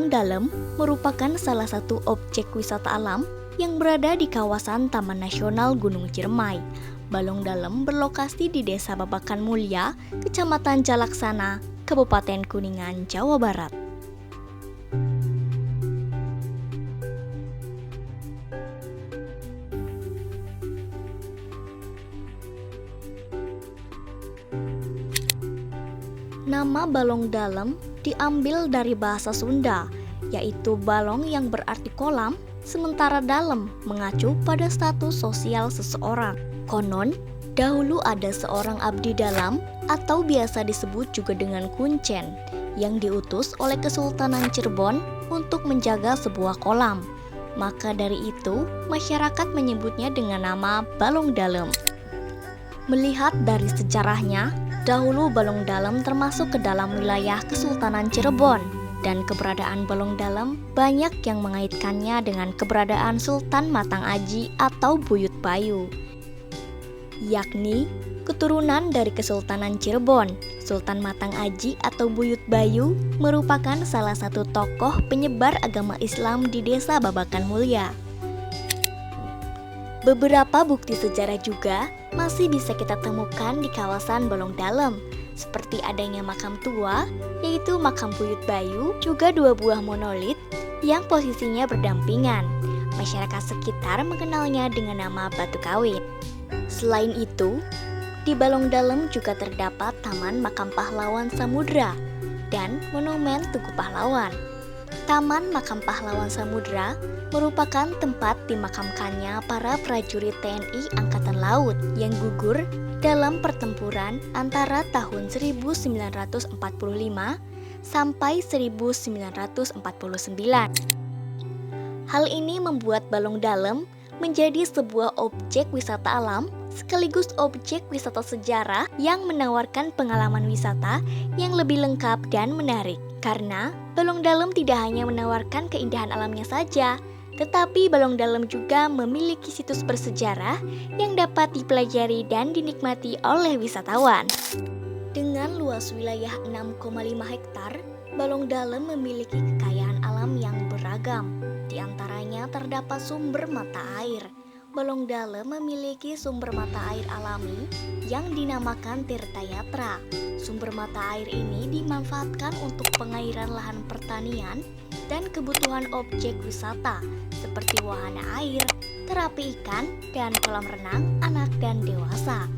Balong Dalem merupakan salah satu objek wisata alam yang berada di kawasan Taman Nasional Gunung Ciremai. Balong Dalem berlokasi di Desa Babakan Mulya, Kecamatan Calaksana, Kabupaten Kuningan, Jawa Barat. Nama Balong Dalem diambil dari bahasa Sunda, yaitu balong yang berarti kolam, sementara dalem mengacu pada status sosial seseorang. Konon, dahulu ada seorang abdi dalam atau biasa disebut juga dengan kuncen yang diutus oleh Kesultanan Cirebon untuk menjaga sebuah kolam. Maka dari itu, masyarakat menyebutnya dengan nama Balong Dalem. Melihat dari sejarahnya, dahulu Balong Dalem termasuk ke dalam wilayah Kesultanan Cirebon, dan keberadaan Balong Dalem banyak yang mengaitkannya dengan keberadaan Sultan Matang Aji atau Buyut Bayu, yakni keturunan dari Kesultanan Cirebon. Sultan Matang Aji atau Buyut Bayu merupakan salah satu tokoh penyebar agama Islam di Desa Babakan Mulya. Beberapa bukti sejarah juga masih bisa kita temukan di kawasan Balong Dalem, seperti adanya makam tua, yaitu makam Buyut Bayu, juga 2 buah monolit yang posisinya berdampingan. Masyarakat sekitar mengenalnya dengan nama Batu Kawin. Selain itu, di Balong Dalem juga terdapat Taman Makam Pahlawan Samudra dan Monumen Tugu Pahlawan. Taman Makam Pahlawan Samudra merupakan tempat dimakamkannya para prajurit TNI Angkatan Laut yang gugur dalam pertempuran antara tahun 1945 sampai 1949. Hal ini membuat Balong Dalem menjadi sebuah objek wisata alam sekaligus objek wisata sejarah yang menawarkan pengalaman wisata yang lebih lengkap dan menarik. Karena Balong Dalem tidak hanya menawarkan keindahan alamnya saja, tetapi Balong Dalem juga memiliki situs bersejarah yang dapat dipelajari dan dinikmati oleh wisatawan. Dengan luas wilayah 6,5 hektar, Balong Dalem memiliki kekayaan alam yang beragam. Di antaranya terdapat sumber mata air. Balong Dalem memiliki sumber mata air alami yang dinamakan Tirta Yatra. Sumber mata air ini dimanfaatkan untuk pengairan lahan pertanian dan kebutuhan objek wisata seperti wahana air, terapi ikan, dan kolam renang anak dan dewasa.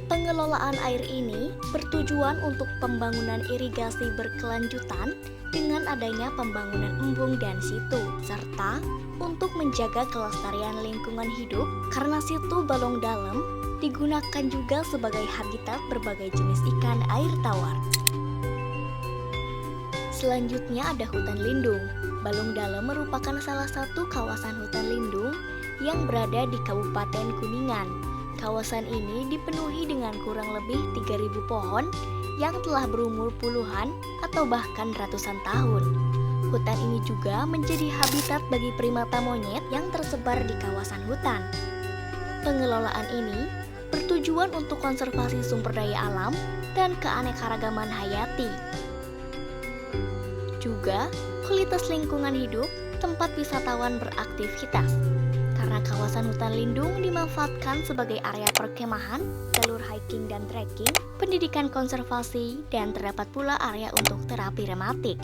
Pengelolaan air ini bertujuan untuk pembangunan irigasi berkelanjutan dengan adanya pembangunan embung dan situ, serta untuk menjaga kelestarian lingkungan hidup karena situ Balong Dalem digunakan juga sebagai habitat berbagai jenis ikan air tawar. Selanjutnya ada hutan lindung. Balong Dalem merupakan salah satu kawasan hutan lindung yang berada di Kabupaten Kuningan. Kawasan ini dipenuhi dengan kurang lebih 3.000 pohon yang telah berumur puluhan atau bahkan ratusan tahun. Hutan ini juga menjadi habitat bagi primata monyet yang tersebar di kawasan hutan. Pengelolaan ini bertujuan untuk konservasi sumber daya alam dan keanekaragaman hayati. Juga kualitas lingkungan hidup tempat wisatawan beraktivitas. Karena kawasan hutan lindung dimanfaatkan sebagai area perkemahan, jalur hiking dan trekking, pendidikan konservasi, dan terdapat pula area untuk terapi rematik.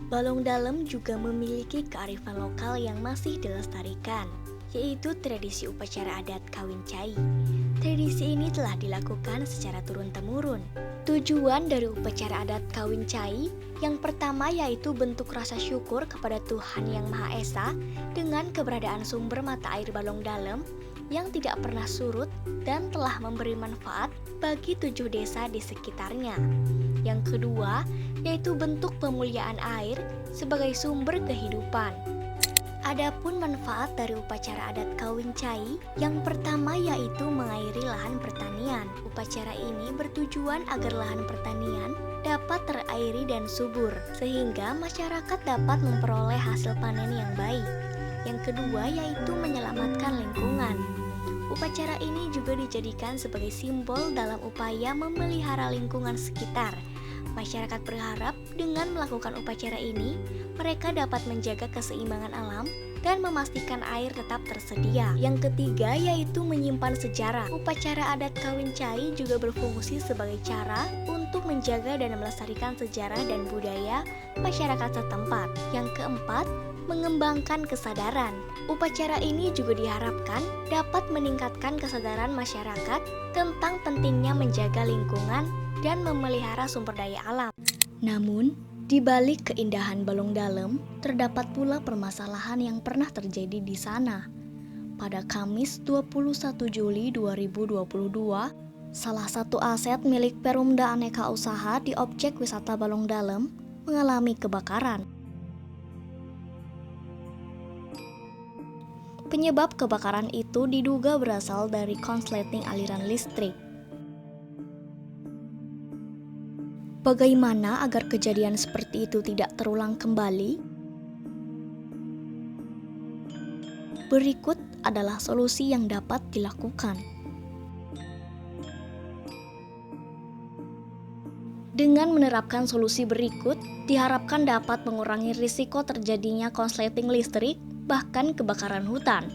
Balong Dalem juga memiliki kearifan lokal yang masih dilestarikan, yaitu tradisi upacara adat Kawin Cai. Tradisi ini telah dilakukan secara turun-temurun. Tujuan dari upacara adat Kawin Cai yang pertama yaitu bentuk rasa syukur kepada Tuhan Yang Maha Esa dengan keberadaan sumber mata air Balong Dalem yang tidak pernah surut dan telah memberi manfaat bagi 7 desa di sekitarnya. Yang kedua yaitu bentuk pemuliaan air sebagai sumber kehidupan. Adapun manfaat dari upacara adat Kawin Cai, yang pertama yaitu mengairi lahan pertanian. Upacara ini bertujuan agar lahan pertanian dapat terairi dan subur, sehingga masyarakat dapat memperoleh hasil panen yang baik. Yang kedua yaitu menyelamatkan lingkungan. Upacara ini juga dijadikan sebagai simbol dalam upaya memelihara lingkungan sekitar. Masyarakat berharap dengan melakukan upacara ini, mereka dapat menjaga keseimbangan alam dan memastikan air tetap tersedia. Yang ketiga yaitu menyimpan sejarah. Upacara adat kawin cai juga berfungsi sebagai cara untuk menjaga dan melestarikan sejarah dan budaya masyarakat setempat. Yang keempat, mengembangkan kesadaran. Upacara ini juga diharapkan dapat meningkatkan kesadaran masyarakat tentang pentingnya menjaga lingkungan dan memelihara sumber daya alam. Namun, di balik keindahan Balong Dalem, terdapat pula permasalahan yang pernah terjadi di sana. Pada Kamis 21 Juli 2022, salah satu aset milik Perumda Aneka Usaha di objek wisata Balong Dalem mengalami kebakaran. Penyebab kebakaran itu diduga berasal dari konsleting aliran listrik. Bagaimana agar kejadian seperti itu tidak terulang kembali? Berikut adalah solusi yang dapat dilakukan. Dengan menerapkan solusi berikut, diharapkan dapat mengurangi risiko terjadinya konsleting listrik, bahkan kebakaran hutan.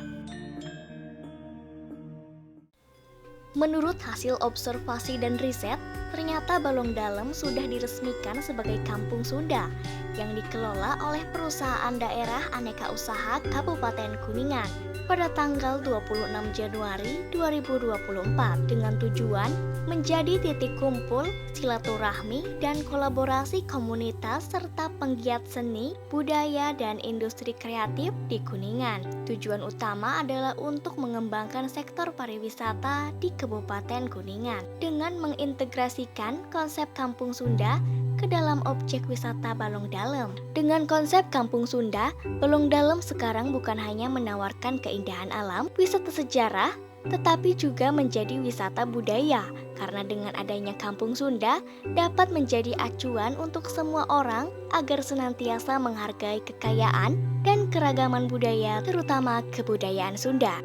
Menurut hasil observasi dan riset, ternyata Balong Dalem sudah diresmikan sebagai Kampung Sunda yang dikelola oleh Perusahaan Daerah Aneka Usaha Kabupaten Kuningan pada tanggal 26 Januari 2024 dengan tujuan menjadi titik kumpul, silaturahmi, dan kolaborasi komunitas serta penggiat seni, budaya, dan industri kreatif di Kuningan. Tujuan utama adalah untuk mengembangkan sektor pariwisata di Kabupaten Kuningan dengan mengintegrasikan konsep Kampung Sunda ke dalam objek wisata Balong Dalem. Dengan konsep Kampung Sunda, Balong Dalem sekarang bukan hanya menawarkan keindahan alam, wisata sejarah, tetapi juga menjadi wisata budaya, karena dengan adanya Kampung Sunda dapat menjadi acuan untuk semua orang agar senantiasa menghargai kekayaan dan keragaman budaya, terutama kebudayaan Sunda.